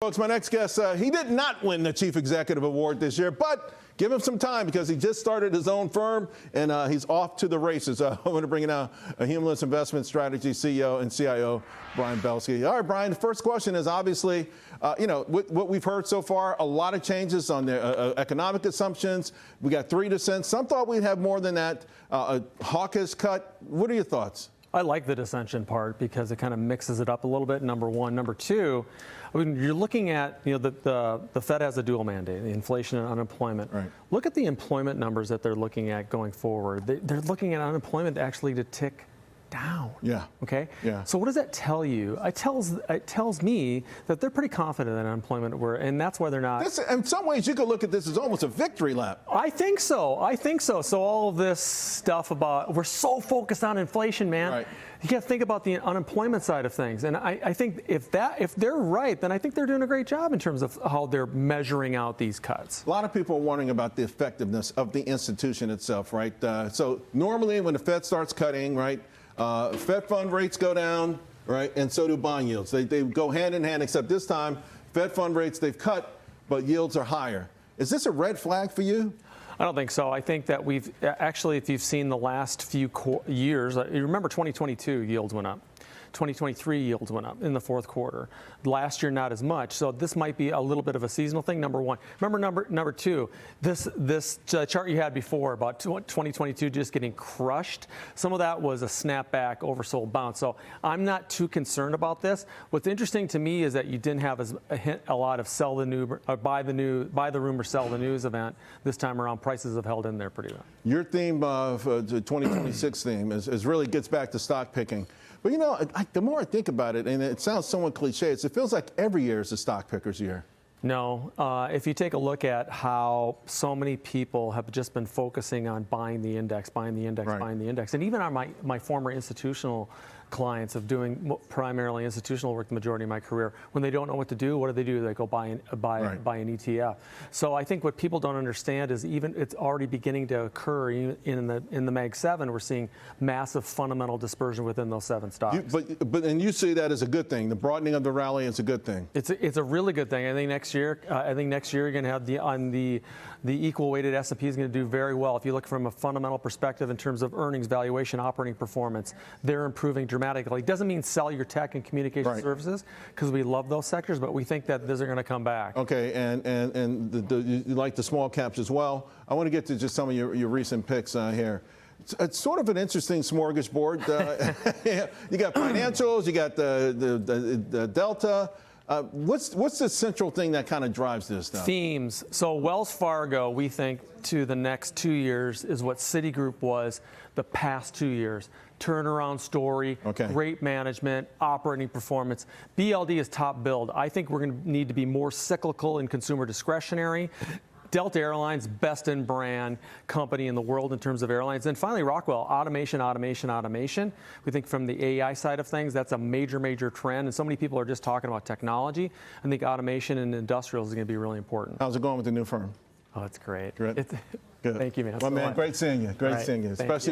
Folks, my next guest, he did not win the Chief Executive Award this year, but give him some time because he just started his own firm and he's off to the races. I'm going to bring in a Humulus Investment Strategy CEO and CIO, Brian Belski. All right, Brian, the first question is obviously, what we've heard so far, a lot of changes on the economic assumptions. We got 3%. Some thought we'd have more than that. A hawkish cut. What are your thoughts? I like the dissension part because it kind of mixes it up a little bit, number one. Number two, I mean, you're looking at, the Fed has a dual mandate, the inflation and unemployment. Right. Look at the employment numbers that they're looking at going forward. They're looking at unemployment actually to tick down. Yeah. Okay? Yeah. So what does that tell you? It tells me that they're pretty confident that unemployment and that's why they're not. In some ways, you could look at this as almost a victory lap. I think so. So all of this stuff about, we're so focused on inflation, man. Right. You got to think about the unemployment side of things. And I think if they're right, then I think they're doing a great job in terms of how they're measuring out these cuts. A lot of people are wondering about the effectiveness of the institution itself, right? So normally when the Fed starts cutting, right, Fed fund rates go down, right, and so do bond yields. They go hand in hand, except this time, Fed fund rates they've cut, but yields are higher. Is this a red flag for you? I don't think so. I think that we've actually, if you've seen the last few years, you remember 2022 yields went up. 2023 yields went up in the fourth quarter. Last year, not as much. So this might be a little bit of a seasonal thing, number one. Remember, number two, this chart you had before about 2022 just getting crushed. Some of that was a snapback, oversold bounce. So I'm not too concerned about this. What's interesting to me is that you didn't have a lot of sell the new, or buy the rumor, sell the news event this time around. Prices have held in there pretty well. Your theme of the 2026 theme is really gets back to stock picking. But, the more I think about it, and it sounds somewhat cliche, it feels like every year is a stock picker's year. No. If you take a look at how so many people have just been focusing on buying the index, buying the index, right, buying the index, and even on my former institutional clients of doing primarily institutional work the majority of my career, when they don't know what to do, what do? They go buy an ETF. So I think what people don't understand is even it's already beginning to occur in the Mag 7. We're seeing massive fundamental dispersion within those 7 stocks. And you see that as a good thing. The broadening of the rally is a good thing. It's a really good thing. I think next year you're going to have the equal weighted S&P is going to do very well. If you look from a fundamental perspective in terms of earnings, valuation, operating performance, they're improving dramatically. It doesn't mean sell your tech and communication services because we love those sectors, but we think that those are going to come back. Okay, and you like the small caps as well. I want to get to just some of your recent picks here. It's sort of an interesting smorgasbord. You got financials, you got the Delta. What's the central thing that kind of drives this stuff? Themes. So Wells Fargo, we think, to the next 2 years is what Citigroup was the past 2 years. Turnaround story, great management, operating performance. BLD is top billed. I think we're going to need to be more cyclical in consumer discretionary. Delta Airlines, best in brand company in the world in terms of airlines. And finally, Rockwell, automation. We think from the AI side of things, that's a major, major trend. And so many people are just talking about technology. I think automation and industrials is going to be really important. How's it going with the new firm? Oh, it's great. Good. Thank you, man. Well, man, great seeing you. Great seeing you. Especially